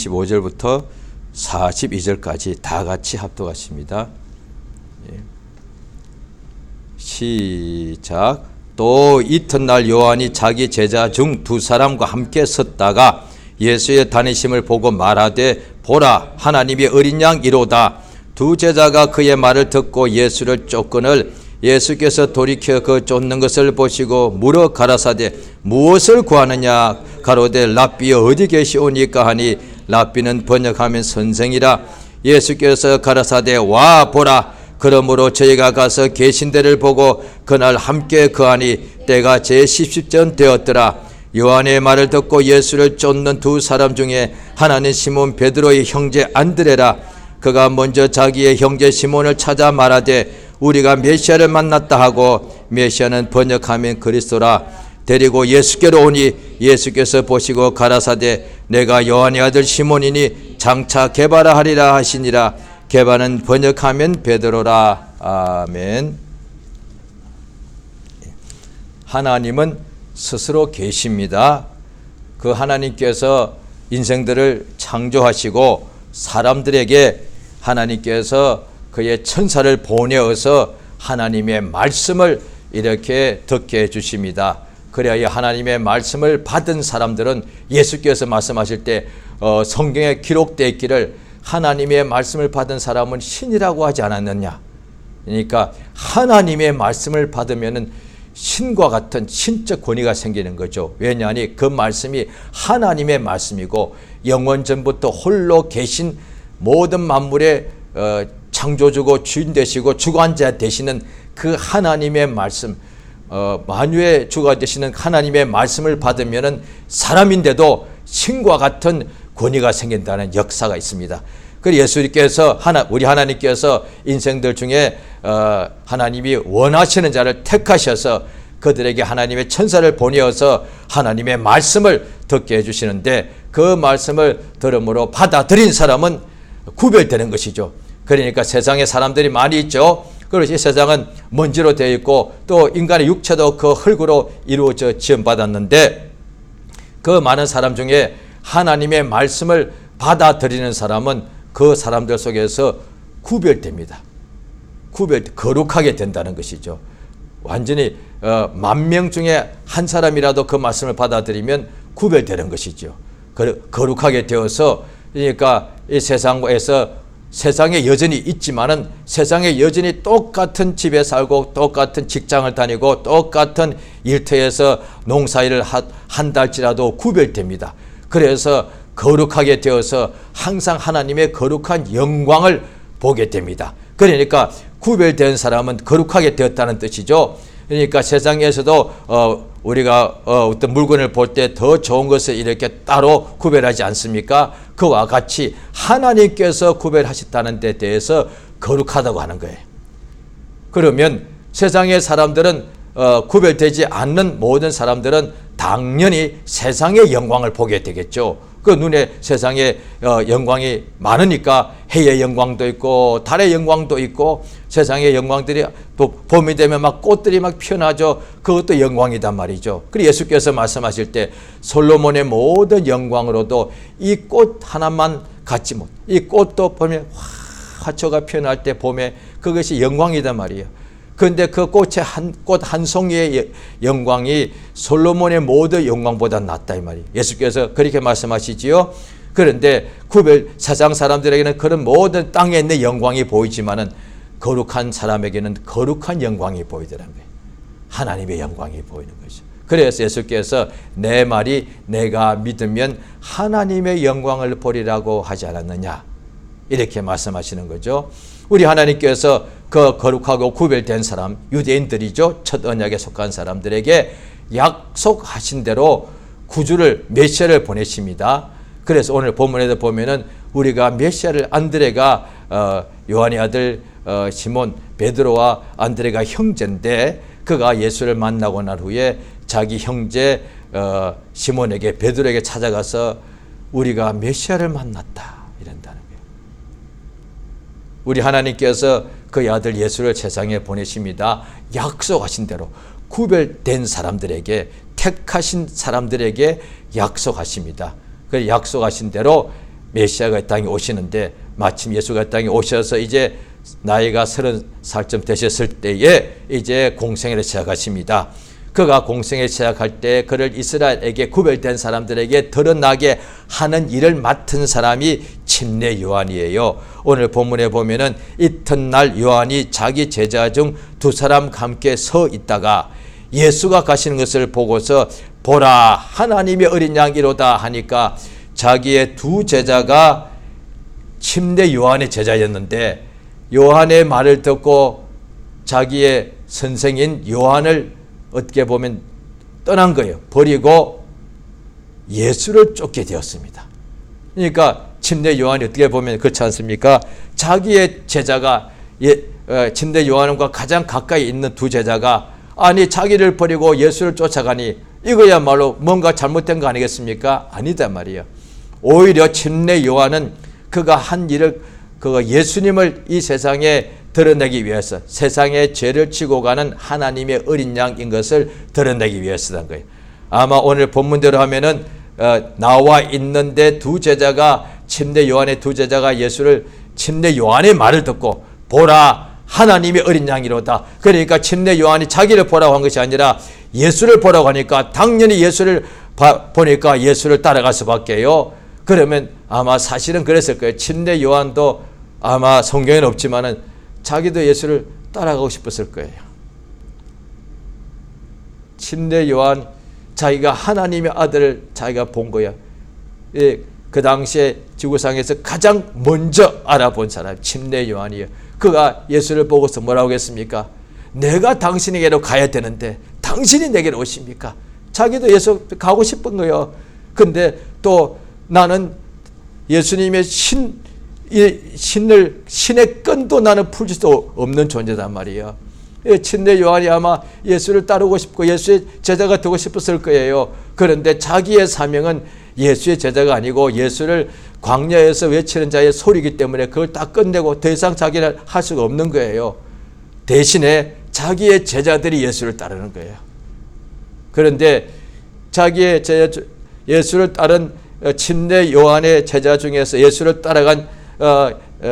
35절부터 42절까지 다 같이 합독하십니다. 시작. 또 이튿날 요한이 자기 제자 중 두 사람과 함께 섰다가 예수의 다니심을 보고 말하되 보라 하나님의 어린 양이로다. 두 제자가 그의 말을 듣고 예수를 쫓거늘 예수께서 돌이켜 그 쫓는 것을 보시고 물어 가라사대 무엇을 구하느냐 가로되 랍비여 어디 계시오니까 하니 랍비는 번역하면 선생이라. 예수께서 가라사대 와 보라. 그러므로 저희가 가서 계신 데를 보고 그날 함께 거하니 때가 제10전 되었더라. 요한의 말을 듣고 예수를 쫓는 두 사람 중에 하나는 시몬 베드로의 형제 안드레라. 그가 먼저 자기의 형제 시몬을 찾아 말하되 우리가 메시아를 만났다 하고, 메시아는 번역하면 그리스도라. 데리고 예수께로 오니 예수께서 보시고 가라사대 내가 요한의 아들 시몬이니 장차 게바라 하리라 하시니라. 게바는 번역하면 베드로라. 아멘. 하나님은 스스로 계십니다. 그 하나님께서 인생들을 창조하시고 사람들에게 하나님께서 그의 천사를 보내어서 하나님의 말씀을 이렇게 듣게 해주십니다. 그래야 하나님의 말씀을 받은 사람들은 예수께서 말씀하실 때 성경에 기록되어 있기를 하나님의 말씀을 받은 사람은 신이라고 하지 않았느냐. 그러니까 하나님의 말씀을 받으면 신과 같은 신적 권위가 생기는 거죠. 왜냐하니 그 말씀이 하나님의 말씀이고 영원전부터 홀로 계신 모든 만물의 창조주고 주인 되시고 주관자 되시는 그 하나님의 말씀, 만유의 주가 되시는 하나님의 말씀을 받으면 사람인데도 신과 같은 권위가 생긴다는 역사가 있습니다. 그래서 예수님께서 우리 하나님께서 인생들 중에 하나님이 원하시는 자를 택하셔서 그들에게 하나님의 천사를 보내어서 하나님의 말씀을 듣게 해주시는데 그 말씀을 들음으로 받아들인 사람은 구별되는 것이죠. 그러니까 세상에 사람들이 많이 있죠. 그렇지. 세상은 먼지로 되어 있고 또 인간의 육체도 그 흙으로 이루어져 지음받았는데 그 많은 사람 중에 하나님의 말씀을 받아들이는 사람은 그 사람들 속에서 구별됩니다. 거룩하게 된다는 것이죠. 완전히 10,000명 중에 한 사람이라도 그 말씀을 받아들이면 구별되는 것이죠. 거룩하게 되어서 그러니까 이 세상에서 세상에 여전히 있지만은 세상에 여전히 똑같은 집에 살고 똑같은 직장을 다니고 똑같은 일터에서 농사일을 한달지라도 구별됩니다. 그래서 거룩하게 되어서 항상 하나님의 거룩한 영광을 보게 됩니다. 그러니까 구별된 사람은 거룩하게 되었다는 뜻이죠. 그러니까 세상에서도 우리가 어떤 물건을 볼 때 더 좋은 것을 이렇게 따로 구별하지 않습니까? 그와 같이 하나님께서 구별하셨다는 데 대해서 거룩하다고 하는 거예요. 그러면 세상의 사람들은 구별되지 않는 모든 사람들은 당연히 세상의 영광을 보게 되겠죠. 그 눈에 세상의 영광이 많으니까 해의 영광도 있고 달의 영광도 있고 세상의 영광들이 또 봄이 되면 막 꽃들이 막 피어나죠. 그것도 영광이단 말이죠. 그리고 예수께서 말씀하실 때 솔로몬의 모든 영광으로도 이 꽃 하나만 갖지 못. 이 꽃도 보면 화초가 피어날 때 봄에 그것이 영광이단 말이에요. 그런데 그 꽃의 꽃 한 송이의 영광이 솔로몬의 모든 영광보다 낫다 이 말이에요. 예수께서 그렇게 말씀하시지요. 그런데 세상 사람들에게는 그런 모든 땅에 있는 영광이 보이지만은 거룩한 사람에게는 거룩한 영광이 보이더라는 거예요. 하나님의 영광이 보이는 거죠. 그래서 예수께서 내 말이 내가 믿으면 하나님의 영광을 보리라고 하지 않았느냐 이렇게 말씀하시는 거죠. 우리 하나님께서 그 거룩하고 구별된 사람 유대인들이죠. 첫 언약에 속한 사람들에게 약속하신 대로 구주를 메시아를 보내십니다. 그래서 오늘 본문에도 보면은 우리가 메시아를 안드레가 요한의 아들 시몬 베드로와 안드레가 형제인데 그가 예수를 만나고 난 후에 자기 형제 시몬에게 베드로에게 찾아가서 우리가 메시아를 만났다 이런다는 거예요. 우리 하나님께서 그 아들 예수를 세상에 보내십니다. 약속하신 대로 구별된 사람들에게 택하신 사람들에게 약속하십니다. 그 약속하신 대로 메시아가 이 땅에 오시는데 마침 예수가 이 땅에 오셔서 이제 나이가 30살쯤 되셨을 때에 이제 공생애를 시작하십니다. 그가 공생에 시작할 때 그를 이스라엘에게 구별된 사람들에게 드러나게 하는 일을 맡은 사람이 침례 요한이에요. 오늘 본문에 보면은 이튿날 요한이 자기 제자 중 2사람과 함께 서 있다가 예수가 가시는 것을 보고서 보라 하나님의 어린 양이로다 하니까 자기의 2 제자가 침례 요한의 제자였는데 요한의 말을 듣고 자기의 선생인 요한을 어떻게 보면 떠난 거예요. 버리고 예수를 쫓게 되었습니다. 그러니까 침례 요한이 어떻게 보면 그렇지 않습니까? 자기의 제자가 침례 요한과 가장 가까이 있는 2 제자가 아니 자기를 버리고 예수를 쫓아가니 이거야말로 뭔가 잘못된 거 아니겠습니까? 아니다 말이에요. 오히려 침례 요한은 그가 한 일을 그 예수님을 이 세상에 드러내기 위해서 세상의 죄를 지고 가는 하나님의 어린 양인 것을 드러내기 위해서란 거예요. 아마 오늘 본문대로 하면은 나와 있는데 2 제자가 침례 요한의 2 제자가 예수를 침례 요한의 말을 듣고 보라 하나님의 어린 양이로다. 그러니까 침례 요한이 자기를 보라고 한 것이 아니라 예수를 보라고 하니까 당연히 예수를 보니까 예수를 따라갈 수밖에요. 그러면 아마 사실은 그랬을 거예요. 침례 요한도 아마 성경에는 없지만은 자기도 예수를 따라가고 싶었을 거예요. 침례 요한 자기가 하나님의 아들을 자기가 본 거야. 그 당시에 지구상에서 가장 먼저 알아본 사람 침례 요한이에요. 그가 예수를 보고서 뭐라고 했습니까? 내가 당신에게로 가야 되는데 당신이 내게로 오십니까? 자기도 예수 가고 싶은 거예요. 근데 또 나는 예수님의 신의 끈도 나는 풀 수도 없는 존재단 말이에요. 침례 요한이 아마 예수를 따르고 싶고 예수의 제자가 되고 싶었을 거예요. 그런데 자기의 사명은 예수의 제자가 아니고 예수를 광야에서 외치는 자의 소리이기 때문에 그걸 딱 끝내고 더 이상 자기를 할 수가 없는 거예요. 대신에 자기의 제자들이 예수를 따르는 거예요. 그런데 자기의 예수를 따른 침례 요한의 제자 중에서 예수를 따라간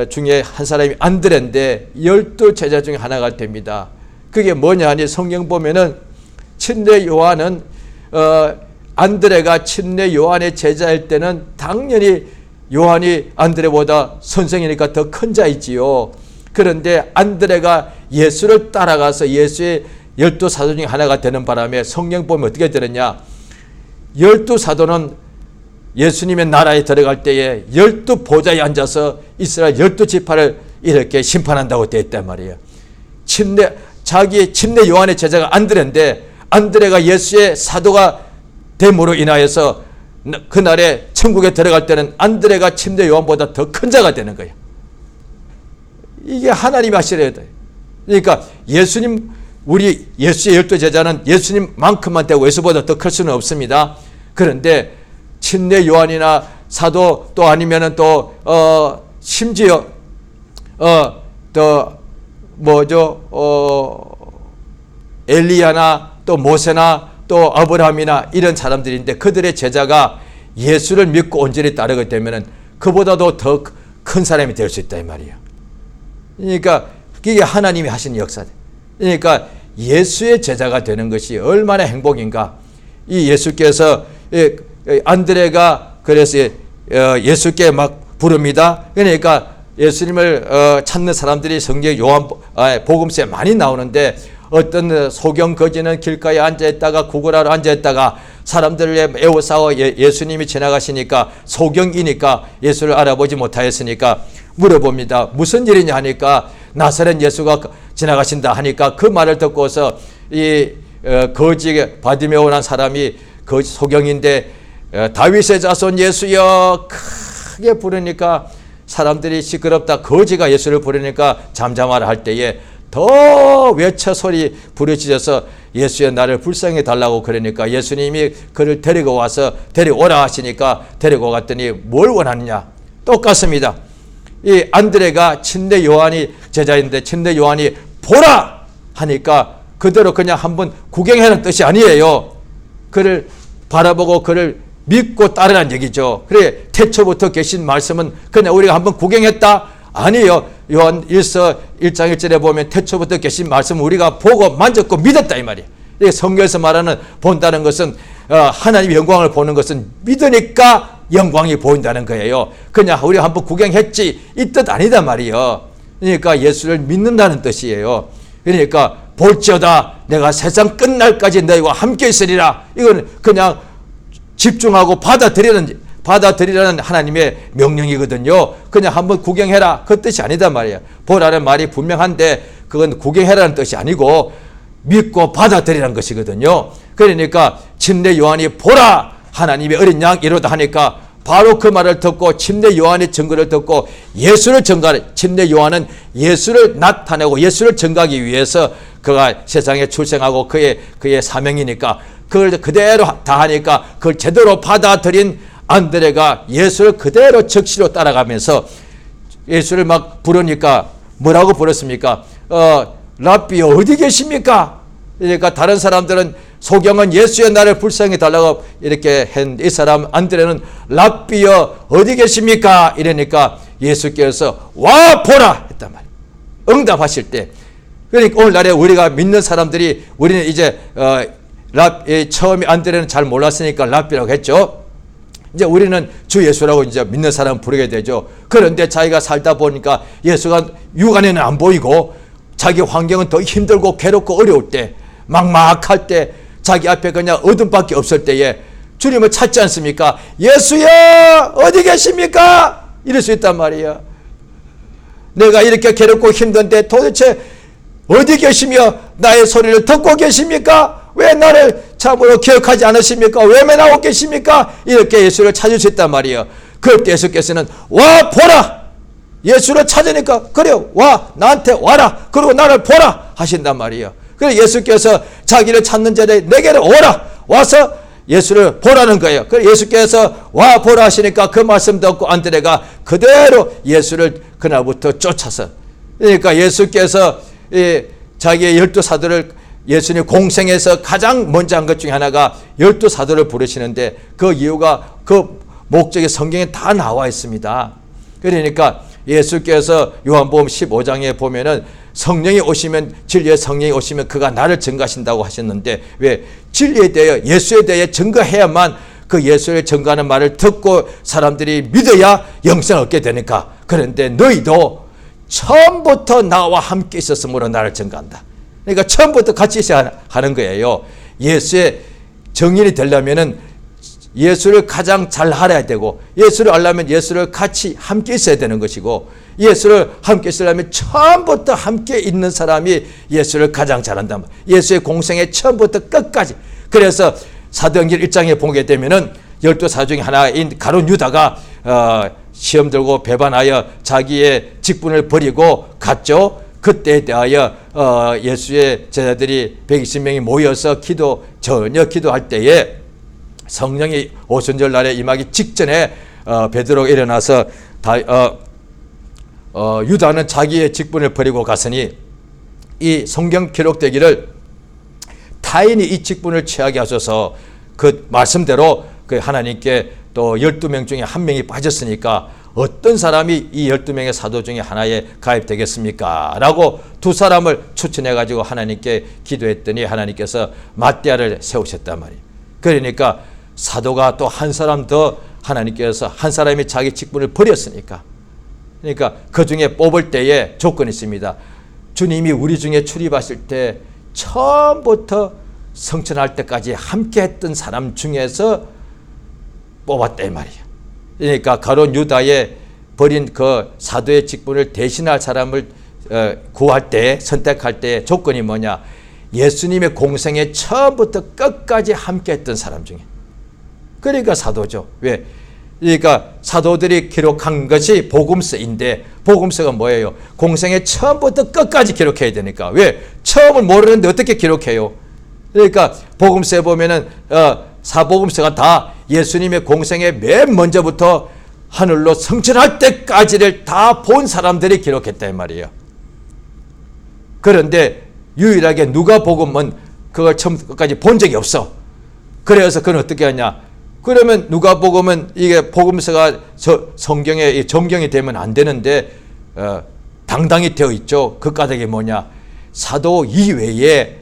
중에 한 사람이 안드레인데 12 제자 중에 하나가 됩니다. 그게 뭐냐 하니 성경 보면은 침례 요한은 안드레가 침례 요한의 제자일 때는 당연히 요한이 안드레보다 선생이니까 더 큰 자이지요. 그런데 안드레가 예수를 따라가서 예수의 12 사도 중에 하나가 되는 바람에 성경 보면 어떻게 되느냐, 12 사도는 예수님의 나라에 들어갈 때에 12 보좌에 앉아서 이스라엘 12지파를 이렇게 심판한다고 되어 있단 말이에요. 자기의 침례 요한의 제자가 안드레인데 안드레가 예수의 사도가 됨으로 인하여서 그날에 천국에 들어갈 때는 안드레가 침례 요한보다 더 큰 자가 되는 거예요. 이게 하나님이 하시려야 돼요. 그러니까 우리 예수의 12 제자는 예수님만큼만 되고 예수보다 더 클 수는 없습니다. 그런데 침례 요한이나 사도 또 아니면은 또 심지어 또 엘리야나 또 모세나 또 아브라함이나 이런 사람들인데 그들의 제자가 예수를 믿고 온전히 따르게 되면은 그보다도 더 큰 사람이 될 수 있다 이 말이에요. 그러니까 이게 하나님이 하신 역사다. 그러니까 예수의 제자가 되는 것이 얼마나 행복인가. 이 예수께서 안드레가 그래서 예수께 막 부릅니다. 그러니까 예수님을 찾는 사람들이 성경 복음서에 많이 나오는데 어떤 소경 거지는 길가에 앉아있다가 구걸하러 앉아있다가 사람들을 애워싸워 예수님이 지나가시니까 소경이니까 예수를 알아보지 못하였으니까 물어봅니다. 무슨 일이냐 하니까 나사렛 예수가 지나가신다 하니까 그 말을 듣고서 이 거지 바디메오라는 사람이 그 소경인데 다윗의 자손 예수여 크게 부르니까 사람들이 시끄럽다 거지가 예수를 부르니까 잠잠하라 할 때에 더 외쳐 소리 부르짖어서 예수여 나를 불쌍히 달라고 그러니까 예수님이 그를 데리고 와서 데려오라 하시니까 데리고 갔더니 뭘 원하느냐 똑같습니다. 이 안드레가 침례 요한이 제자인데 침례 요한이 보라 하니까 그대로 그냥 한번 구경하는 뜻이 아니에요. 그를 바라보고 그를 믿고 따르라는 얘기죠. 그래, 태초부터 계신 말씀은 그냥 우리가 한번 구경했다? 아니에요. 요한 1서 1장 1절에 보면 태초부터 계신 말씀을 우리가 보고 만졌고 믿었다 이 말이에요. 성경에서 말하는 본다는 것은 하나님의 영광을 보는 것은 믿으니까 영광이 보인다는 거예요. 그냥 우리가 한번 구경했지 이 뜻 아니다 말이에요. 그러니까 예수를 믿는다는 뜻이에요. 그러니까 볼지어다 내가 세상 끝날까지 너희와 함께 있으리라. 이건 그냥 집중하고 받아들이라는 하나님의 명령이거든요. 그냥 한번 구경해라 그 뜻이 아니다 말이에요. 보라는 말이 분명한데 그건 구경해라는 뜻이 아니고 믿고 받아들이라는 것이거든요. 그러니까 침례 요한이 보라 하나님의 어린 양 이로다 하니까 바로 그 말을 듣고 침례 요한의 증거를 듣고 예수를 증거하는, 침례 요한은 예수를 나타내고 예수를 증거하기 위해서 그가 세상에 출생하고 그의 사명이니까 그걸 그대로 다 하니까 그걸 제대로 받아들인 안드레가 예수를 그대로 적시로 따라가면서 예수를 막 부르니까 뭐라고 부르습니까? 랍비 어디 계십니까? 그러니까 다른 사람들은 소경은 예수의 나를 불쌍히 달라고 이렇게 했는데 이 사람 안드레는 랍비여 어디 계십니까? 이러니까 예수께서 와 보라 했단 말이에요. 응답하실 때. 그러니까 오늘날에 우리가 믿는 사람들이 우리는 이제 처음에 안드레는 잘 몰랐으니까 랍비라고 했죠. 이제 우리는 주 예수라고 이제 믿는 사람 부르게 되죠. 그런데 자기가 살다 보니까 예수가 육안에는 안 보이고 자기 환경은 더 힘들고 괴롭고 어려울 때 막막할 때 자기 앞에 그냥 어둠밖에 없을 때에 주님을 찾지 않습니까? 예수여 어디 계십니까? 이럴 수 있단 말이에요. 내가 이렇게 괴롭고 힘든데 도대체 어디 계시며 나의 소리를 듣고 계십니까? 왜 나를 참으로 기억하지 않으십니까? 왜 나오고 계십니까? 이렇게 예수를 찾을 수 있단 말이에요. 그럴 때 예수께서는 와 보라. 예수를 찾으니까 그래요. 와 나한테 와라. 그리고 나를 보라 하신단 말이에요. 그래서 예수께서 자기를 찾는 자들이 내게로 오라. 와서 예수를 보라는 거예요. 그래서 예수께서 와 보라 하시니까 그 말씀 듣고 안드레가 그대로 예수를 그날부터 쫓아서, 그러니까 예수께서 자기의 12사도를 예수님 공생에서 가장 먼저 한 것 중에 하나가 12사도를 부르시는데 그 이유가 그 목적이 성경에 다 나와 있습니다. 그러니까 예수께서 요한복음 15장에 보면은 성령이 오시면 진리의 성령이 오시면 그가 나를 증거하신다고 하셨는데 왜 진리에 대해 예수에 대해 증거해야만 그 예수를 증거하는 말을 듣고 사람들이 믿어야 영생을 얻게 되니까. 그런데 너희도 처음부터 나와 함께 있었으므로 나를 증거한다. 그러니까 처음부터 같이 있어야 하는 거예요. 예수의 증인이 되려면은 예수를 가장 잘 알아야 되고 예수를 알려면 예수를 같이 함께 있어야 되는 것이고 예수를 함께 있으려면 처음부터 함께 있는 사람이 예수를 가장 잘한다. 예수의 공생의 처음부터 끝까지. 그래서 사도행전 1장에 보게 되면은 12사도 중에 하나인 가룟 유다가 시험 들고 배반하여 자기의 직분을 버리고 갔죠. 그때에 대하여 예수의 제자들이 120명이 모여서 전혀 기도할 때에 성령이 오순절 날에 임하기 직전에 베드로가 일어나서 유다는 자기의 직분을 버리고 갔으니 이 성경 기록되기를 타인이 이 직분을 취하게 하셔서 그 말씀대로 그 하나님께 또 12명 중에 한 명이 빠졌으니까 어떤 사람이 이 12명의 사도 중에 하나에 가입되겠습니까? 라고 두 사람을 추천해 가지고 하나님께 기도했더니 하나님께서 맏대아를 세우셨단 말이에요. 그러니까 사도가 또 한 사람 더 하나님께서 한 사람이 자기 직분을 버렸으니까, 그러니까 그 중에 뽑을 때에 조건이 있습니다. 주님이 우리 중에 출입하실 때 처음부터 성천할 때까지 함께 했던 사람 중에서 뽑았다 이 말이에요. 그러니까 가룟 유다의 버린 그 사도의 직분을 대신할 사람을 구할 때, 선택할 때 조건이 뭐냐? 예수님의 공생에 처음부터 끝까지 함께 했던 사람 중에. 그러니까 사도죠. 왜? 그러니까 사도들이 기록한 것이 복음서인데 복음서가 뭐예요? 공생의 처음부터 끝까지 기록해야 되니까. 왜? 처음을 모르는데 어떻게 기록해요? 그러니까 복음서에 보면은 사복음서가 다 예수님의 공생의 맨 먼저부터 하늘로 승천할 때까지를 다 본 사람들이 기록했단 말이에요. 그런데 유일하게 누가복음은 그걸 처음부터 끝까지 본 적이 없어. 그래서 그는 어떻게 하냐? 그러면 누가복음은 이게 복음서가 성경에 정경이 되면 안 되는데 당당히 되어 있죠. 그 까닭이 뭐냐? 사도 이외에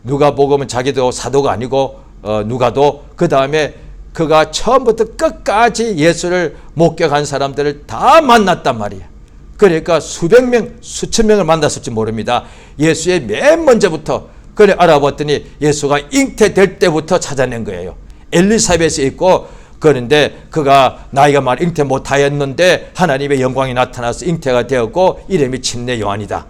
누가복음은 자기도 사도가 아니고 누가도 그 다음에 그가 처음부터 끝까지 예수를 목격한 사람들을 다 만났단 말이야. 그러니까 수백 명, 수천 명을 만났을지 모릅니다. 예수의 맨 먼저부터 그래 알아봤더니 예수가 잉태될 때부터 찾아낸 거예요. 엘리사벳이 있고 그런데 그가 나이가 많아 잉태 못하였는데 하나님의 영광이 나타나서 잉태가 되었고 이름이 침례 요한이다.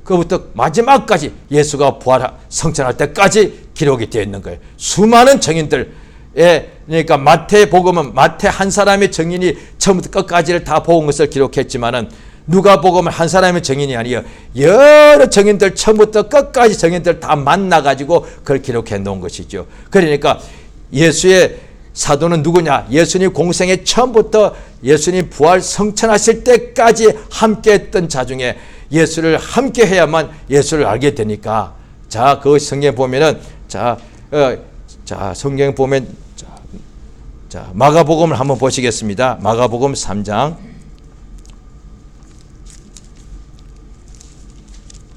그부터 마지막까지 예수가 성천할 때까지 기록이 되어 있는 거예요. 수많은 증인들, 그러니까 마태복음은 마태 한 사람의 증인이 처음부터 끝까지를 다 본 것을 기록했지만은 누가복음은 한 사람의 증인이 아니에요. 여러 증인들 처음부터 끝까지 증인들 다 만나가지고 그걸 기록해 놓은 것이죠. 그러니까 예수의 사도는 누구냐? 예수님 공생의 처음부터 예수님 부활 성천하실 때까지 함께했던 자 중에 예수를 함께해야만 예수를 알게 되니까 자, 그 성경 보면은 자 성경 보면 자 마가복음을 한번 보시겠습니다. 마가복음 3장.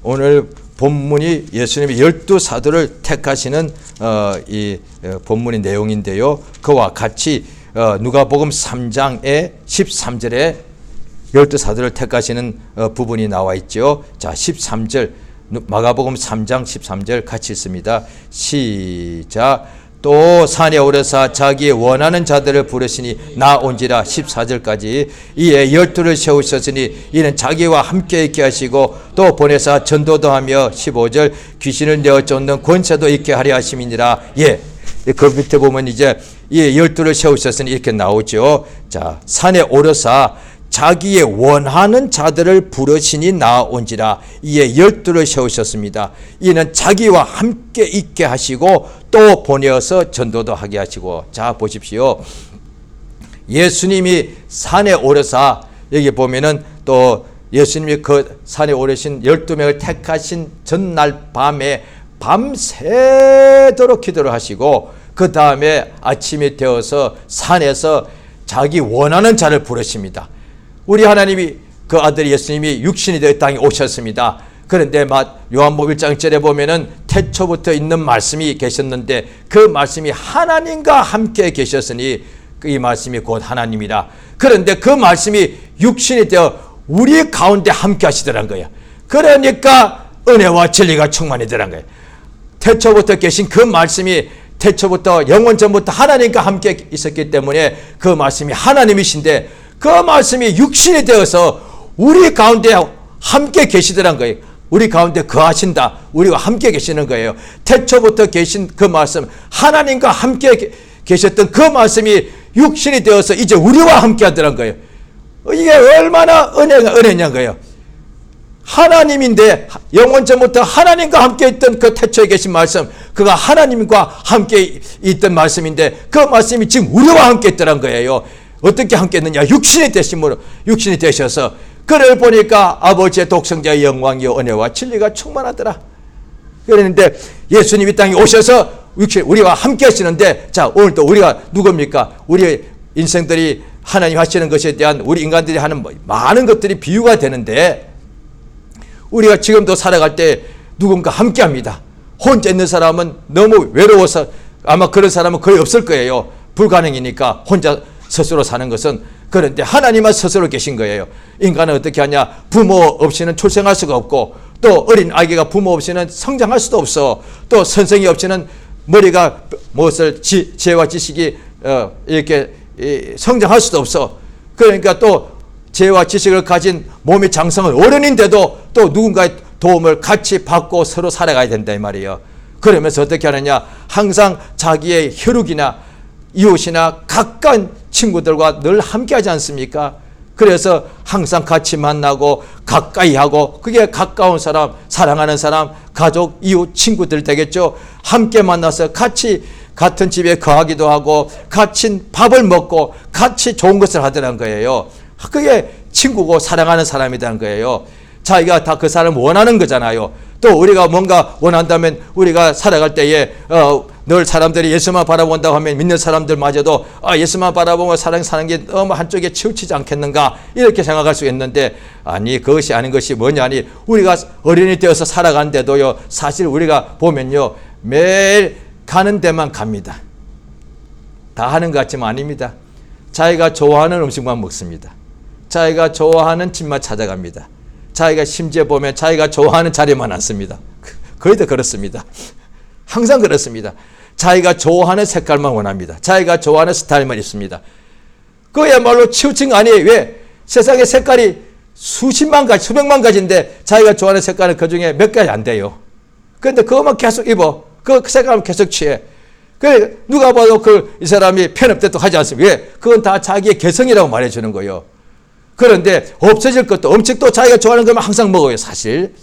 오늘 본문이 예수님이 12사도를 택하시는 이 본문의 내용인데요. 그와 같이 누가복음 3장의 13절에 12사도를 택하시는 부분이 나와 있죠. 자, 13절 마가복음 3장 13절 같이 있습니다. 시작. 또 산에 오르사 자기의 원하는 자들을 부르시니 나온지라. 14절까지. 이에 12를 세우셨으니 이는 자기와 함께 있게 하시고 또 보내사 전도도 하며 15절 귀신을 내어 쫓는 권세도 있게 하려 하심이니라. 예, 그 밑에 보면 이제 이 12를 세우셨으니 이렇게 나오죠. 자, 산에 오르사 자기의 원하는 자들을 부르시니 나온지라. 이에 12를 세우셨습니다. 이는 자기와 함께 있게 하시고 또 보내어서 전도도 하게 하시고. 자, 보십시오. 예수님이 산에 오르사 여기 보면은 또 예수님이 그 산에 오르신 12명을 택하신 전날 밤에 밤새도록 기도를 하시고 그 다음에 아침이 되어서 산에서 자기 원하는 자를 부르십니다. 우리 하나님이 그 아들 예수님이 육신이 되어 땅에 오셨습니다. 그런데 요한복음 1장절에 보면은 태초부터 있는 말씀이 계셨는데 그 말씀이 하나님과 함께 계셨으니 이 말씀이 곧 하나님이라. 그런데 그 말씀이 육신이 되어 우리 가운데 함께 하시더란 거예요. 그러니까 은혜와 진리가 충만이더란 거예요. 태초부터 계신 그 말씀이 태초부터 영원 전부터 하나님과 함께 있었기 때문에 그 말씀이 하나님이신데 그 말씀이 육신이 되어서 우리 가운데 함께 계시더란 거예요. 우리 가운데 거하신다. 우리와 함께 계시는 거예요. 태초부터 계신 그 말씀, 하나님과 함께 계셨던 그 말씀이 육신이 되어서 이제 우리와 함께 하더란 거예요. 이게 얼마나 은혜냐는 거예요. 하나님인데 영원 전부터 하나님과 함께 있던 그 태초에 계신 말씀, 그가 하나님과 함께 있던 말씀인데 그 말씀이 지금 우리와 함께 있더란 거예요. 어떻게 함께 했느냐? 육신이 되셔서 그를 보니까 아버지의 독생자의 영광이요 은혜와 진리가 충만하더라. 그랬는데 예수님이 땅에 오셔서 우리와 함께 하시는데 자, 오늘 또 우리가 누굽니까? 우리 인생들이 하나님 하시는 것에 대한 우리 인간들이 하는 많은 것들이 비유가 되는데 우리가 지금도 살아갈 때 누군가 함께 합니다. 혼자 있는 사람은 너무 외로워서 아마 그런 사람은 거의 없을 거예요. 불가능이니까 혼자 스스로 사는 것은. 그런데 하나님은 스스로 계신 거예요. 인간은 어떻게 하냐? 부모 없이는 출생할 수가 없고 또 어린 아기가 부모 없이는 성장할 수도 없어. 또 선생이 없이는 머리가 무엇을 지혜와 지식이 이렇게 성장할 수도 없어. 그러니까 또 지혜와 지식을 가진 몸의 장성은 어른인데도 또 누군가의 도움을 같이 받고 서로 살아가야 된다 이 말이에요. 그러면서 어떻게 하느냐? 항상 자기의 혈육이나 이웃이나 가까운 친구들과 늘 함께 하지 않습니까? 그래서 항상 같이 만나고 가까이 하고 그게 가까운 사람, 사랑하는 사람, 가족, 이웃, 친구들 되겠죠. 함께 만나서 같이 같은 집에 거하기도 하고 같이 밥을 먹고 같이 좋은 것을 하더란 거예요. 그게 친구고 사랑하는 사람이라는 거예요. 자기가 다 그 사람 원하는 거잖아요. 또 우리가 뭔가 원한다면 우리가 살아갈 때에 늘 사람들이 예수만 바라본다고 하면 믿는 사람들마저도 예수만 바라보고 사는 게 너무 한쪽에 치우치지 않겠는가 이렇게 생각할 수 있는데, 아니 그것이 아닌 것이 뭐냐니, 우리가 어린이 되어서 살아가는데도요, 사실 우리가 보면요, 매일 가는 데만 갑니다. 다 하는 것 같지만 아닙니다. 자기가 좋아하는 음식만 먹습니다. 자기가 좋아하는 집만 찾아갑니다. 자기가 심지어 보면 자기가 좋아하는 자리만 앉습니다. 거의 다 그렇습니다. 항상 그렇습니다. 자기가 좋아하는 색깔만 원합니다. 자기가 좋아하는 스타일만 있습니다. 그야말로 치우친 거 아니에요. 왜? 세상에 색깔이 수십만 가지, 수백만 가지인데 자기가 좋아하는 색깔은 그 중에 몇 가지 안 돼요. 그런데 그것만 계속 입어. 그 색깔만 계속 취해. 그래, 누가 봐도 이 사람이 편협됐다고 하지 않습니까? 왜? 그건 다 자기의 개성이라고 말해주는 거예요. 그런데 없어질 것도, 음식도 자기가 좋아하는 것만 항상 먹어요, 사실.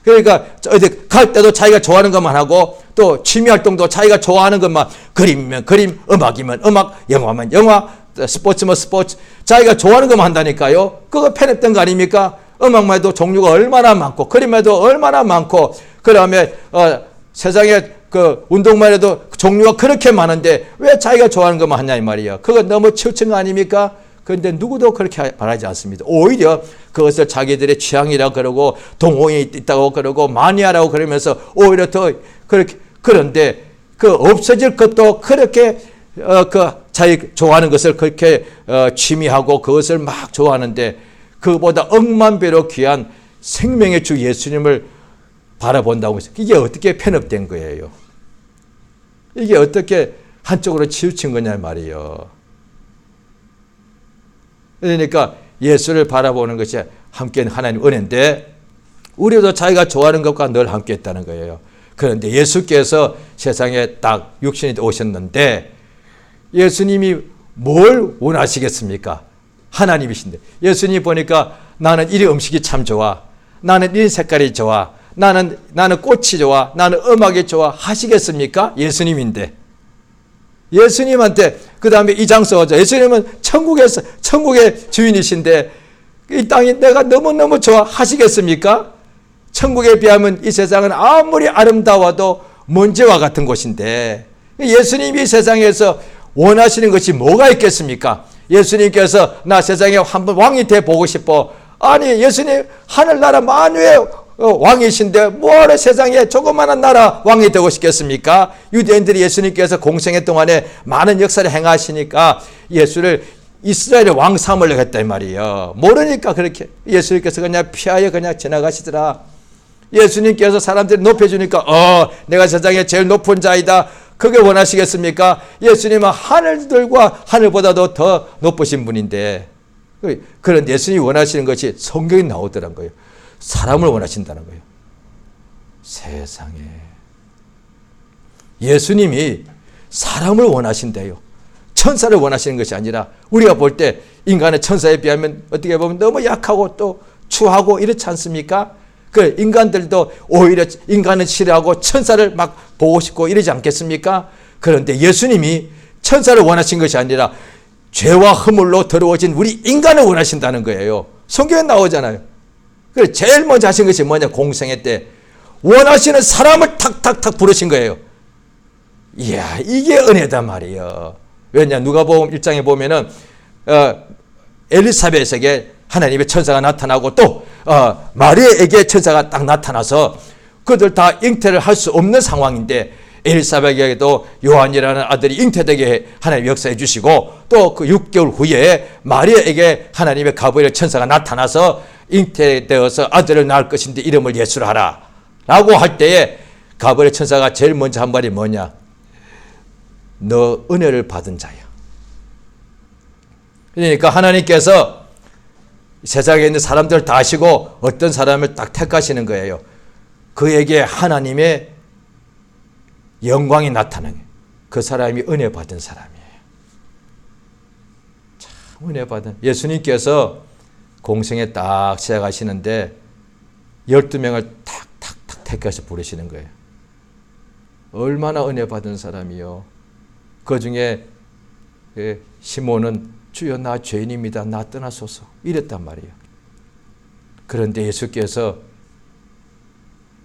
그러니까 어디 갈 때도 자기가 좋아하는 것만 하고, 또 취미 활동도 자기가 좋아하는 것만, 그림이면 그림, 음악이면 음악, 영화면 영화, 스포츠면 스포츠, 자기가 좋아하는 것만 한다니까요. 그거 편협된 거 아닙니까? 음악만 해도 종류가 얼마나 많고, 그림만 해도 얼마나 많고, 그다음에 세상에 그 운동만 해도 종류가 그렇게 많은데 왜 자기가 좋아하는 것만 하냐 이 말이에요. 그거 너무 치우친 거 아닙니까? 그런데 누구도 그렇게 말하지 않습니다. 오히려 그것을 자기들의 취향이라고 그러고, 동호인이 있다고 그러고, 마니아라고 그러면서 오히려 더 그렇게, 그런데 그 없어질 것도 그렇게 그 자기 좋아하는 것을 그렇게 취미하고 그것을 막 좋아하는데, 그보다 억만 배로 귀한 생명의 주 예수님을 바라본다고 해서 이게 어떻게 편협된 거예요? 이게 어떻게 한쪽으로 치우친 거냐 말이에요. 그러니까 예수를 바라보는 것이 함께 하나님 은혜인데, 우리도 자기가 좋아하는 것과 늘 함께 했다는 거예요. 그런데 예수께서 세상에 딱 육신이 오셨는데, 예수님이 뭘 원하시겠습니까? 하나님이신데. 예수님 보니까 나는 이 음식이 참 좋아, 나는 이 색깔이 좋아, 나는 꽃이 좋아, 나는 음악이 좋아 하시겠습니까? 예수님인데. 예수님한테 그 다음에 이 장소죠. 예수님은 천국의 주인이신데 이 땅이 내가 너무너무 좋아 하시겠습니까? 천국에 비하면 이 세상은 아무리 아름다워도 먼지와 같은 곳인데, 예수님이 세상에서 원하시는 것이 뭐가 있겠습니까? 예수님께서 나 세상에 한번 왕이 돼 보고 싶어. 아니, 예수님 하늘나라 만유의 왕이신데 뭐하러 세상에 조그마한 나라 왕이 되고 싶겠습니까? 유대인들이 예수님께서 공생애 동안에 많은 역사를 행하시니까 예수를 이스라엘의 왕 삼으려고 했다 이 말이에요. 모르니까 그렇게 예수님께서 그냥 피하여 그냥 지나가시더라. 예수님께서 사람들이 높여주니까 내가 세상에 제일 높은 자이다, 그게 원하시겠습니까? 예수님은 하늘들과 하늘보다도 더 높으신 분인데, 그런 예수님이 원하시는 것이 성경에 나오더란 거예요. 사람을 원하신다는 거예요. 세상에. 예수님이 사람을 원하신대요. 천사를 원하시는 것이 아니라, 우리가 볼 때 인간의 천사에 비하면 어떻게 보면 너무 약하고 또 추하고 이렇지 않습니까? 그 인간들도 오히려 인간은 싫어하고 천사를 막 보고 싶고 이러지 않겠습니까? 그런데 예수님이 천사를 원하신 것이 아니라 죄와 허물로 더러워진 우리 인간을 원하신다는 거예요. 성경에 나오잖아요. 그래서 제일 먼저 하신 것이 뭐냐? 공생애 때 원하시는 사람을 탁탁탁 부르신 거예요. 이야, 이게 은혜다 말이에요. 왜냐? 누가복음 1장에 보면은 엘리사벳에게 하나님의 천사가 나타나고 또 마리아에게 천사가 딱 나타나서 그들 다 잉태를 할 수 없는 상황인데, 엘리사벳에게도 요한이라는 아들이 잉태되게 하나님 역사해 주시고, 또 그 6개월 후에 마리아에게 하나님의 가브리엘 천사가 나타나서 잉태되어서 아들을 낳을 것인데 이름을 예수라 하라 라고 할 때에 가브리엘 천사가 제일 먼저 한 말이 뭐냐? 너 은혜를 받은 자야. 그러니까 하나님께서 세상에 있는 사람들 다 아시고 어떤 사람을 딱 택하시는 거예요. 그에게 하나님의 영광이 나타나는, 그 사람이 은혜 받은 사람이에요. 참 은혜 받은. 예수님께서 공생에 딱 시작하시는데 12명을 탁탁탁 택해서 부르시는 거예요. 얼마나 은혜 받은 사람이요. 그 중에 시몬은 주여 나 죄인입니다, 나 떠나소서 이랬단 말이에요. 그런데 예수께서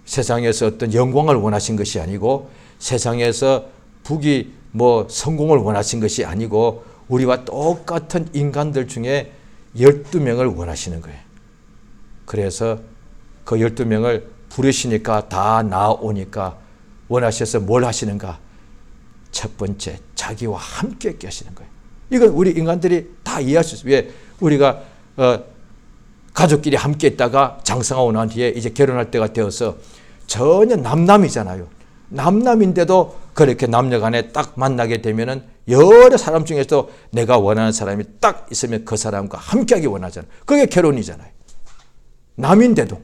세상에서 어떤 영광을 원하신 것이 아니고 세상에서 북이 뭐 성공을 원하신 것이 아니고 우리와 똑같은 인간들 중에 12명을 원하시는 거예요. 그래서 그 12명을 부르시니까 다 나오니까 원하셔서 뭘 하시는가? 첫 번째, 자기와 함께 있게 하시는 거예요. 이건 우리 인간들이 다 이해할 수 있어요. 왜? 우리가 가족끼리 함께 있다가 장성하고 난 뒤에 이제 결혼할 때가 되어서 전혀 남남이잖아요. 남남인데도 그렇게 남녀 간에 딱 만나게 되면은 여러 사람 중에서도 내가 원하는 사람이 딱 있으면 그 사람과 함께하기 원하잖아요. 그게 결혼이잖아요. 남인데도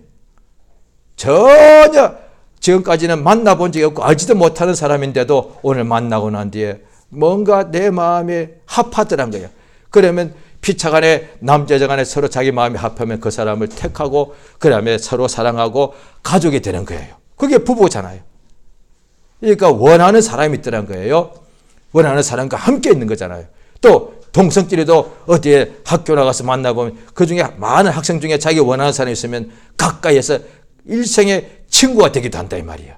전혀 지금까지는 만나본 적이 없고 알지도 못하는 사람인데도 오늘 만나고 난 뒤에 뭔가 내 마음에 합하더란 거예요. 그러면 피차간에 남자간에 서로 자기 마음이 합하면 그 사람을 택하고 그 다음에 서로 사랑하고 가족이 되는 거예요. 그게 부부잖아요. 그러니까 원하는 사람이 있더란 거예요. 원하는 사람과 함께 있는 거잖아요. 또 동성끼리도 어디에 학교 나가서 만나보면 그중에 많은 학생 중에 자기 원하는 사람이 있으면 가까이에서 일생의 친구가 되기도 한다 이 말이에요.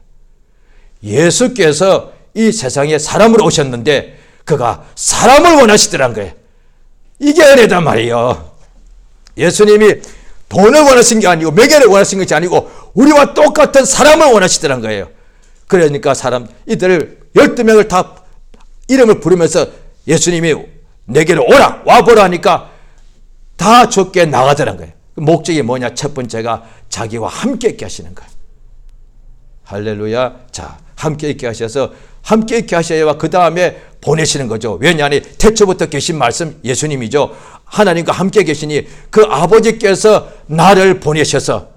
예수께서 이 세상에 사람으로 오셨는데 그가 사람을 원하시더란 거예요. 이게 은혜단 말이에요. 예수님이 돈을 원하신 게 아니고 명예를 원하신 것이 아니고 우리와 똑같은 사람을 원하시더란 거예요. 그러니까 이들을 12명을 다 이름을 부르면서 예수님이 내게로 오라 와보라 하니까 다 죽게 나가더란 거예요. 목적이 뭐냐? 첫 번째가 자기와 함께 있게 하시는 거예요. 할렐루야. 자, 함께 있게 하셔서 함께 있게 하셔야 그 다음에 보내시는 거죠. 왜냐하니 태초부터 계신 말씀 예수님이죠. 하나님과 함께 계시니 그 아버지께서 나를 보내셔서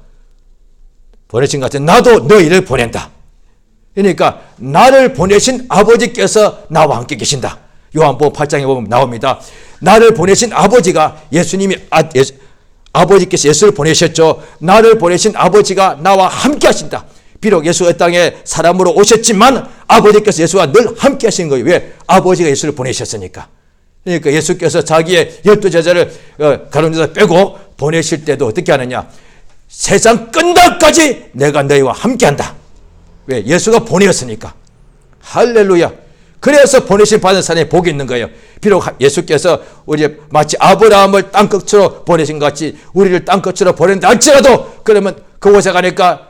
보내신 것 같은 나도 너희를 보낸다. 그러니까 나를 보내신 아버지께서 나와 함께 계신다. 요한복음 8장에 보면 나옵니다. 나를 보내신 아버지가 아버지께서 예수를 보내셨죠. 나를 보내신 아버지가 나와 함께 하신다. 비록 예수가 이 땅에 사람으로 오셨지만 아버지께서 예수와 늘 함께 하신 거예요. 왜? 아버지가 예수를 보내셨으니까. 그러니까 예수께서 자기의 12제자를 가론유다 빼고 보내실 때도 어떻게 하느냐? 세상 끝날까지 내가 너희와 함께 한다. 왜? 예수가 보내었으니까. 할렐루야. 그래서 보내신 받은 사람이 복이 있는 거예요. 비록 예수께서 우리 마치 아브라함을 땅끝으로 보내신 것 같이 우리를 땅끝으로 보낸다 할지라도 그러면 그곳에 가니까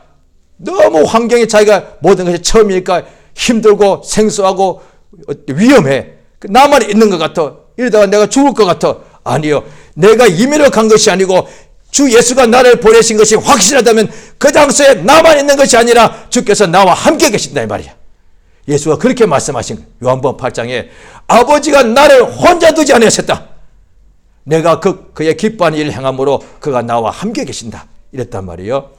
너무 환경이 자기가 모든 것이 처음이니까 힘들고 생소하고 위험해. 나만 있는 것 같아. 이러다가 내가 죽을 것 같아. 아니요. 내가 임의로 간 것이 아니고 주 예수가 나를 보내신 것이 확실하다면 그 장소에 나만 있는 것이 아니라 주께서 나와 함께 계신다 이 말이야. 예수가 그렇게 말씀하신 거예요. 요한복음 8장에 아버지가 나를 혼자 두지 않으셨다. 내가 그의 기뻐하는 일을 행함으로 그가 나와 함께 계신다. 이랬단 말이에요.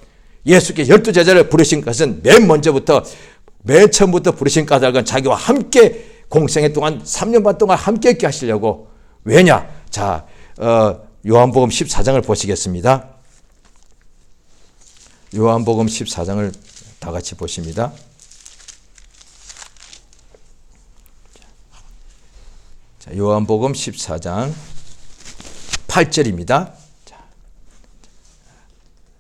예수께서 12제자를 부르신 것은 맨 처음부터 부르신 까닭은 자기와 함께 공생애 동안 3년 반 동안 함께 있게 하시려고. 왜냐? 자, 요한복음 14장을 보시겠습니다. 요한복음 14장을 다 같이 보십니다. 자, 요한복음 14장 8절입니다.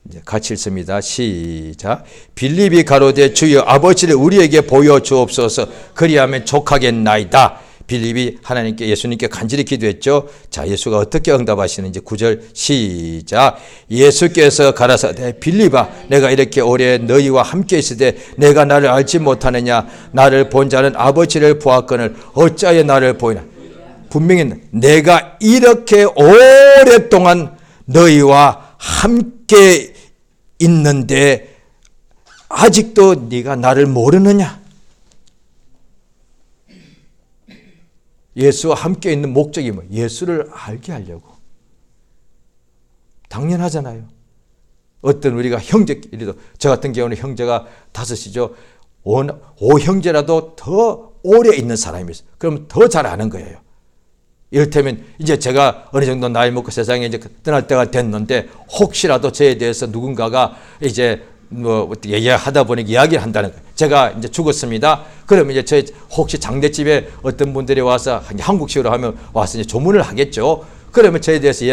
이제 같이 읽습니다. 시작. 빌립이 가로되 주여 아버지를 우리에게 보여 주옵소서 그리하면 족하겠나이다. 빌립이 하나님께 예수님께 간절히 기도했죠. 자, 예수가 어떻게 응답하시는지 9절 시작. 예수께서 가라사대 빌립아 내가 이렇게 오래 너희와 함께 있으되 내가 나를 알지 못하느냐? 나를 본 자는 아버지를 보았거늘 어찌하여 나를 보이나? 분명히 내가 이렇게 오랫동안 너희와 함께 있는데 아직도 네가 나를 모르느냐? 예수와 함께 있는 목적이 뭐? 예수를 알게 하려고. 당연하잖아요. 어떤 우리가 형제끼리도 저 같은 경우는 형제가 5이죠. 5형제라도 더 오래 있는 사람이 있어요. 그럼 더 잘 아는 거예요. 이를테면 이제 제가 어느 정도 나이 먹고 세상에 이제 떠날 때가 됐는데 혹시라도 저에 대해서 누군가가 이제 뭐 얘기하다 보니 이야기를 한다는 거예요. 제가 이제 죽었습니다. 그러면 이제 저희 혹시 장례집에 어떤 분들이 와서 한국식으로 하면 와서 이제 조문을 하겠죠. 그러면 저에 대해서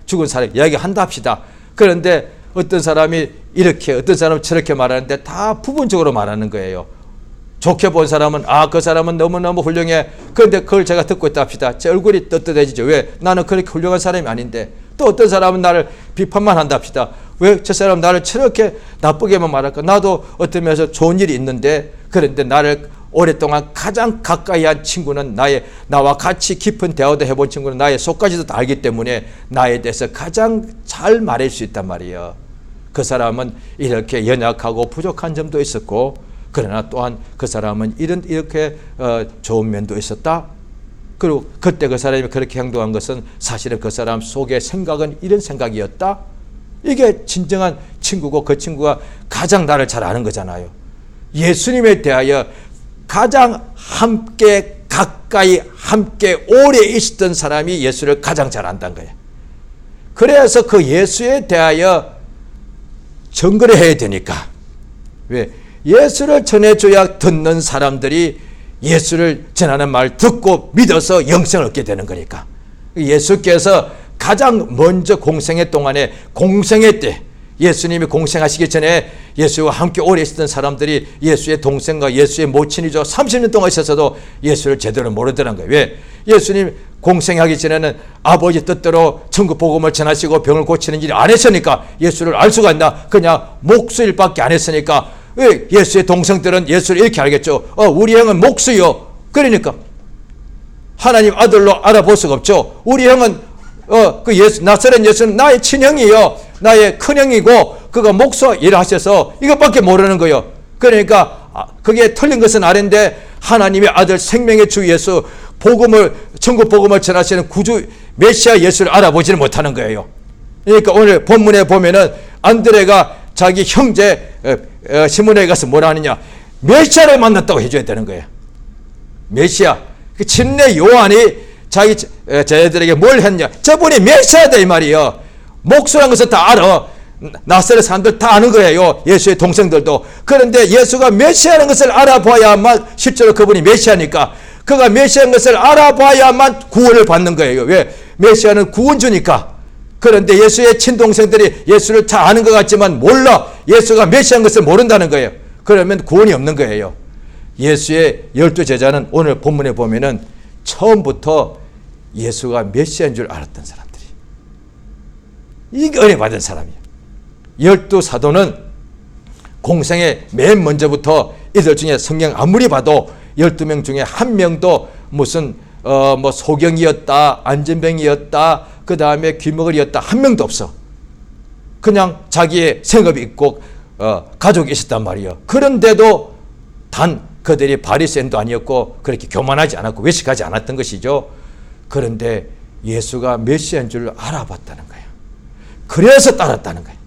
죽은 사람 이야기한다 합시다. 그런데 어떤 사람이 이렇게 어떤 사람은 저렇게 말하는데 다 부분적으로 말하는 거예요. 좋게 본 사람은 그 사람은 너무너무 훌륭해. 그런데 그걸 제가 듣고 있다 합시다. 제 얼굴이 떳떳해지죠. 왜? 나는 그렇게 훌륭한 사람이 아닌데. 또 어떤 사람은 나를 비판만 한다 합시다. 왜 저 사람 나를 저렇게 나쁘게만 말할까? 나도 어떤 면에서 좋은 일이 있는데, 그런데 나를 오랫동안 가장 가까이 한 친구는 나와 같이 깊은 대화도 해본 친구는 나의 속까지도 다 알기 때문에 나에 대해서 가장 잘 말할 수 있단 말이에요. 그 사람은 이렇게 연약하고 부족한 점도 있었고, 그러나 또한 그 사람은 이렇게 좋은 면도 있었다. 그리고 그때 그 사람이 그렇게 행동한 것은 사실은 그 사람 속의 생각은 이런 생각이었다. 이게 진정한 친구고, 그 친구가 가장 나를 잘 아는 거잖아요. 예수님에 대하여 가장 함께 가까이 함께 오래 있었던 사람이 예수를 가장 잘 안다는 거예요. 그래서 그 예수에 대하여 증거를 해야 되니까. 왜? 예수를 전해줘야 듣는 사람들이 예수를 전하는 말 듣고 믿어서 영생을 얻게 되는 거니까. 예수께서 가장 먼저 공생의 동안에, 공생의 때, 예수님이 공생하시기 전에 예수와 함께 오래 있었던 사람들이 예수의 동생과 예수의 모친이죠. 30년 동안 있었어도 예수를 제대로 모르더란 거예요. 왜? 예수님 공생하기 전에는 아버지 뜻대로 천국 복음을 전하시고 병을 고치는 일을 안 했으니까 예수를 알 수가 있나? 그냥 목수일밖에 안 했으니까. 왜? 예수의 동생들은 예수를 이렇게 알겠죠. 우리 형은 목수요. 그러니까 하나님 아들로 알아볼 수가 없죠. 우리 형은 그 예수, 나사렛 예수는 나의 친형이요, 나의 큰형이고 그가 목수 일을 하셔서 이것밖에 모르는 거예요. 그러니까 그게 틀린 것은 아닌데 하나님의 아들 생명의 주 예수, 복음을, 천국 복음을 전하시는 구주 메시아 예수를 알아보지는 못하는 거예요. 그러니까 오늘 본문에 보면은 안드레가 자기 형제 시몬에게 가서 뭐라 하느냐? 메시아를 만났다고 해줘야 되는 거예요. 메시아. 그 침례 요한이 자기 제자들에게 뭘 했냐? 저분이 메시아다 이 말이에요. 목수라는 것을 다 알아. 나사렛 사람들 다 아는 거예요. 예수의 동생들도. 그런데 예수가 메시아라는 것을 알아봐야만 실제로 그분이 메시아니까, 그가 메시아라는 것을 알아봐야만 구원을 받는 거예요. 왜? 메시아는 구원주니까. 그런데 예수의 친동생들이 예수를 다 아는 것 같지만 몰라. 예수가 메시아인 것을 모른다는 거예요. 그러면 구원이 없는 거예요. 예수의 12제자는 오늘 본문에 보면은 처음부터 예수가 메시아인 줄 알았던 사람들이, 이게 은혜 받은 사람이에요. 12사도는 공생의 맨 먼저부터 이들 중에 성경 아무리 봐도 12명 중에 한 명도 무슨 소경이었다, 안전병이었다, 그 다음에 귀머거리였다, 한 명도 없어. 그냥 자기의 생업이 있고 가족이 있었단 말이에요. 그런데도 단 그들이 바리새인도 아니었고 그렇게 교만하지 않았고 외식하지 않았던 것이죠. 그런데 예수가 메시아인 줄 알아봤다는 거예요. 그래서 따랐다는 거예요.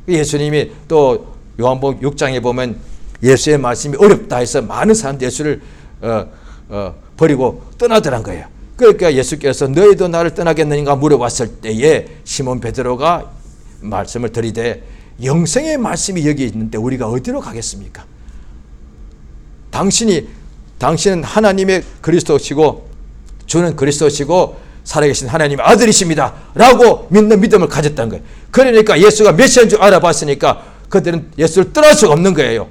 예수님이 또 요한복음 6장에 보면 예수의 말씀이 어렵다 해서 많은 사람들이 예수를 버리고 떠나더란 거예요. 그러니까 예수께서 너희도 나를 떠나겠느냐 물어봤을 때에 시몬 베드로가 말씀을 드리되, 영생의 말씀이 여기 있는데 우리가 어디로 가겠습니까? 당신은 하나님의 그리스도시고 주는 그리스도시고 살아계신 하나님의 아들이십니다 라고 믿는 믿음을 가졌다는 거예요. 그러니까 예수가 메시아인 줄 알아봤으니까 그들은 예수를 떠날 수가 없는 거예요.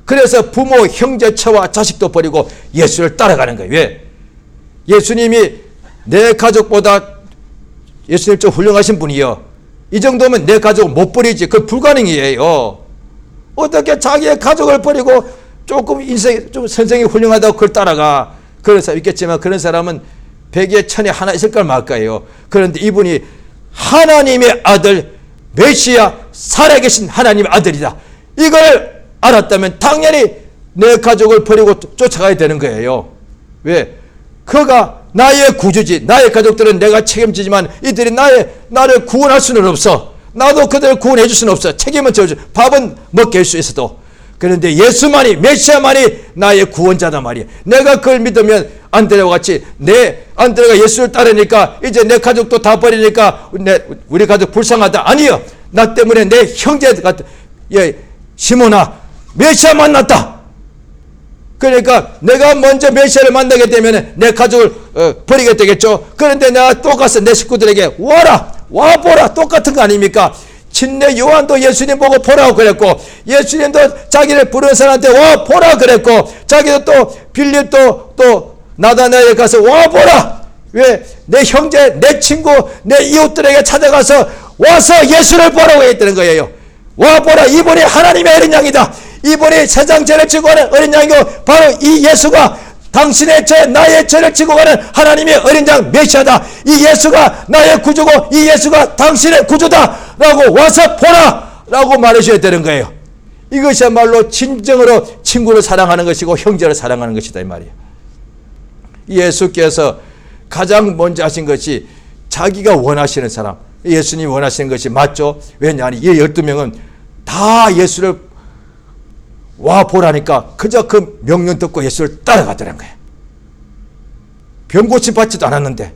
그래서 부모, 형제, 처와 자식도 버리고 예수를 따라가는 거예요. 왜? 예수님이 내 가족보다 예수님 좀 훌륭하신 분이요, 이 정도면 내 가족을 못 버리지. 그 불가능이에요. 어떻게 자기의 가족을 버리고 조금 좀 선생이 훌륭하다고 그걸 따라가? 그런 사람 있겠지만 그런 사람은 100에 1000에 하나 있을 걸 말까요. 그런데 이분이 하나님의 아들, 메시아, 살아계신 하나님의 아들이다, 이걸 알았다면 당연히 내 가족을 버리고 쫓아가야 되는 거예요. 왜? 그가 나의 구주지. 나의 가족들은 내가 책임지지만 이들이 나를 구원할 수는 없어. 나도 그들을 구원해 줄 수는 없어. 책임은 져줘. 밥은 먹게 할 수 있어도. 그런데 예수만이, 메시아만이 나의 구원자다 말이야. 내가 그걸 믿으면 안드레와 같이 안드레가 예수를 따르니까 이제 내 가족도 다 버리니까 우리 가족 불쌍하다. 아니요. 나 때문에 내 형제 같은 시몬아, 메시아 만났다. 그러니까 내가 먼저 메시아를 만나게 되면 내 가족을 버리게 되겠죠. 그런데 내가 또 가서 내 식구들에게 와보라, 똑같은 거 아닙니까? 친내 요한도 예수님 보고 보라고 그랬고, 예수님도 자기를 부른 사람한테 와 보라 그랬고, 자기도 또 빌립도 또 나다나엘에 가서 와 보라. 왜? 내 형제, 내 친구, 내 이웃들에게 찾아가서 와서 예수를 보라고 했다는 거예요. 와 보라, 이분이 하나님의 어린 양이다. 이분이 세상 죄를 지고 가는 어린 양이고, 바로 이 예수가 당신의 죄, 나의 죄를 지고 가는 하나님의 어린 양 메시아다. 이 예수가 나의 구주고 이 예수가 당신의 구주다 라고 와서 보라 라고 말해줘야 되는 거예요. 이것이야말로 진정으로 친구를 사랑하는 것이고 형제를 사랑하는 것이다 이 말이에요. 예수께서 가장 먼저 하신 것이 자기가 원하시는 사람, 예수님이 원하시는 것이 맞죠. 왜냐하면 이 12명은 다 예수를 와 보라니까 그저 그 명령 듣고 예수를 따라가더란 거예요. 병 고침 받지도 않았는데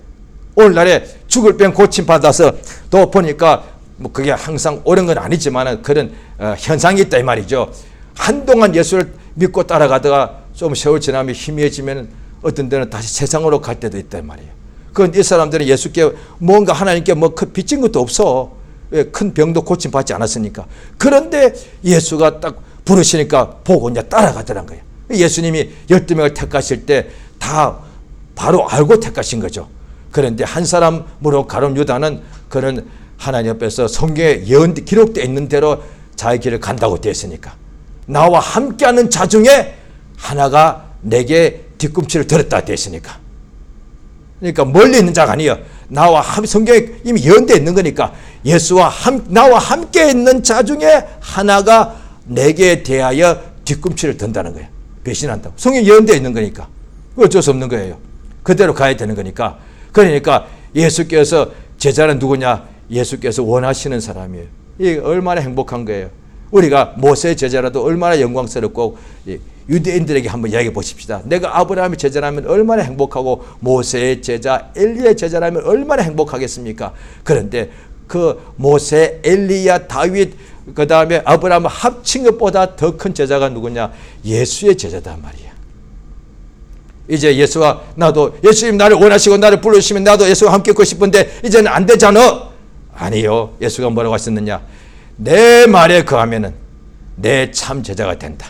오늘날에 죽을 병 고침 받아서 또 보니까 뭐 그게 항상 옳은 건 아니지만 그런 현상이 있다 이 말이죠. 한동안 예수를 믿고 따라가다가 좀 세월 지나면 희미해지면 어떤 데는 다시 세상으로 갈 때도 있다 이 말이에요. 그건 이 사람들은 예수께 뭔가 하나님께 뭐 큰 빚진 것도 없어. 왜? 큰 병도 고침 받지 않았으니까. 그런데 예수가 딱 부르시니까 보고 이제 따라가더란 거예요. 예수님이 12명을 택하실 때 다 바로 알고 택하신 거죠. 그런데 한 사람으로 가룟 유다는 그런 하나님 앞에서 성경에 기록되어 있는 대로 자기 길을 간다고 되어 있으니까 나와 함께하는 자 중에 하나가 내게 뒤꿈치를 들었다 되어 있으니까, 그러니까 멀리 있는 자가 아니에요. 나와 성경에 이미 예언되어 있는 거니까 예수와 나와 함께 있는 자 중에 하나가 내게 대하여 뒤꿈치를 든다는 거예요. 배신한다고. 성경에 예언되어 있는 거니까. 어쩔 수 없는 거예요. 그대로 가야 되는 거니까. 그러니까 예수께서 제자는 누구냐? 예수께서 원하시는 사람이에요. 이게 얼마나 행복한 거예요. 우리가 모세의 제자라도 얼마나 영광스럽고, 유대인들에게 한번 이야기해 보십시다. 내가 아브라함의 제자라면 얼마나 행복하고 모세의 제자, 엘리야의 제자라면 얼마나 행복하겠습니까? 그런데 그 모세, 엘리야, 다윗, 그 다음에 아브라함 합친 것보다 더 큰 제자가 누구냐? 예수의 제자단 말이야. 이제 예수와 나도, 예수님 나를 원하시고 나를 부르시면 나도 예수와 함께 있고 싶은데 이제는 안 되잖아. 아니요. 예수가 뭐라고 하셨느냐? 내 말에 거하면은 내 참 제자가 된다.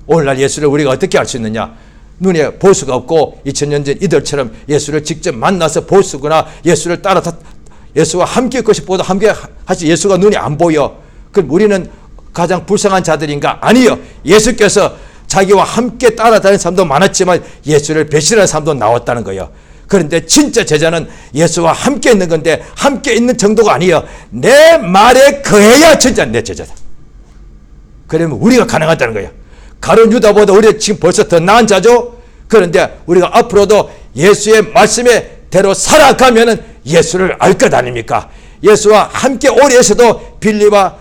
오늘날 예수를 우리가 어떻게 알 수 있느냐? 눈에 볼 수가 없고 2000년 전 이들처럼 예수를 직접 만나서 볼 수거나 예수를 따라 예수와 함께 있고 싶어도 함께 하시 예수가 눈에 안 보여. 그럼 우리는 가장 불쌍한 자들인가? 아니요. 예수께서 자기와 함께 따라다니는 사람도 많았지만 예수를 배신하는 사람도 나왔다는 거예요. 그런데 진짜 제자는 예수와 함께 있는 건데 함께 있는 정도가 아니에요. 내 말에 거해야 진짜 내 제자다. 그러면 우리가 가능하다는 거예요. 가룟 유다보다 우리가 지금 벌써 더 나은 자죠. 그런데 우리가 앞으로도 예수의 말씀에 대로 살아가면은 예수를 알 것 아닙니까? 예수와 함께 오래 있어도 빌립아,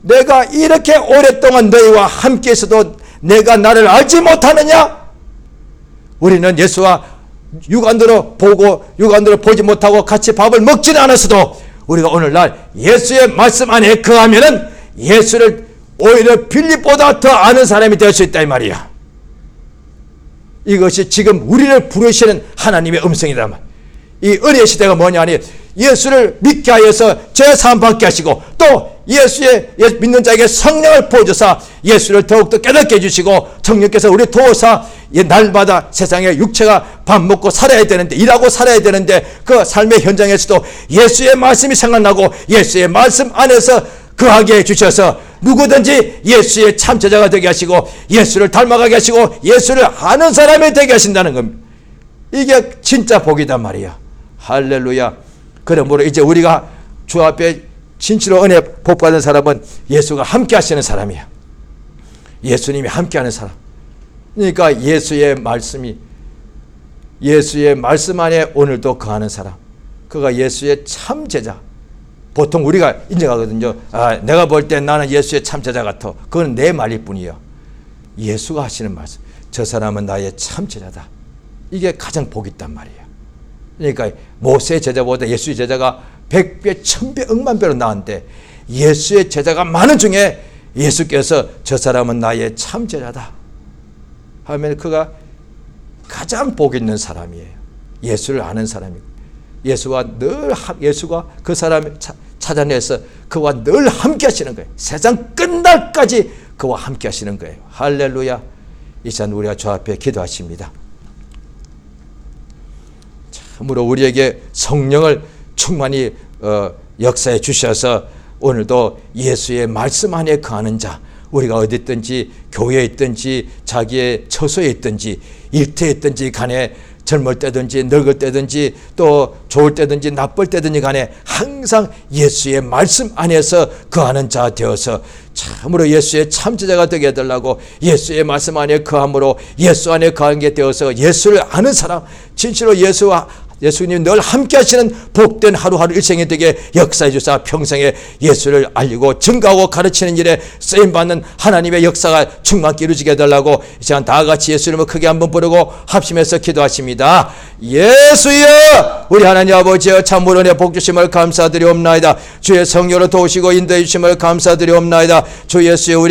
내가 이렇게 오랫동안 너희와 함께 있어도 내가 나를 알지 못하느냐? 우리는 예수와 육안으로 보고 육안으로 보지 못하고 같이 밥을 먹지는 않았어도 우리가 오늘날 예수의 말씀 안에 거하면은 예수를 오히려 빌립보다 더 아는 사람이 될 수 있다 이 말이야. 이것이 지금 우리를 부르시는 하나님의 음성이다 말. 이 은혜의 시대가 뭐냐니 예수를 믿게 하여서 죄사함 받게 하시고 또 예수의 믿는 자에게 성령을 부어주사 예수를 더욱더 깨닫게 해주시고 성령께서 우리 도우사 날마다 세상에 육체가 밥 먹고 살아야 되는데 일하고 살아야 되는데 그 삶의 현장에서도 예수의 말씀이 생각나고 예수의 말씀 안에서 거하게 해주셔서 누구든지 예수의 참 제자가 되게 하시고 예수를 닮아가게 하시고 예수를 아는 사람이 되게 하신다는 겁니다. 이게 진짜 복이단 말이야. 할렐루야. 그러므로 이제 우리가 주 앞에 진실로 은혜 복 받은 사람은 예수가 함께 하시는 사람이야. 예수님이 함께 하는 사람. 그러니까 예수의 말씀이 예수의 말씀 안에 오늘도 거하는 사람. 그가 예수의 참 제자. 보통 우리가 인정하거든요. 아, 내가 볼 때 나는 예수의 참 제자 같아. 그건 내 말일 뿐이에요. 예수가 하시는 말씀. 저 사람은 나의 참 제자다. 이게 가장 복이 있단 말이에요. 그러니까 모세의 제자보다 예수의 제자가 100배, 1000배, 억만 배로 나은데 예수의 제자가 많은 중에 예수께서 저 사람은 나의 참 제자다 하면 그가 가장 복 있는 사람이에요. 예수를 아는 사람이고 예수가 그 사람을 찾아내서 그와 늘 함께 하시는 거예요. 세상 끝날까지 그와 함께 하시는 거예요. 할렐루야. 이 시간 우리가 주 앞에 기도하십니다. 참으로 우리에게 성령을 충만히 역사해 주셔서 오늘도 예수의 말씀 안에 거하는 자, 우리가 어디 있든지 교회에 있든지 자기의 처소에 있든지 일터에 있든지 간에 젊을 때든지 늙을 때든지 또 좋을 때든지 나쁠 때든지 간에 항상 예수의 말씀 안에서 거하는 자 되어서 참으로 예수의 참제자가 되게 해달라고, 예수의 말씀 안에 거함으로 예수 안에 거하는 게 되어서 예수를 아는 사람, 진실로 예수님 늘 함께 하시는 복된 하루하루 일생이 되게 역사해 주사 평생에 예수를 알리고 증거하고 가르치는 일에 쓰임받는 하나님의 역사가 충만히 이루어지게 해달라고 이 시간 다 같이 예수 이름을 크게 한번 부르고 합심해서 기도하십니다. 예수여, 우리 하나님 아버지여, 참으로 은혜 복 주심을 감사드리옵나이다. 주의 성령으로 도우시고 인도해 주심을 감사드리옵나이다. 주 예수여,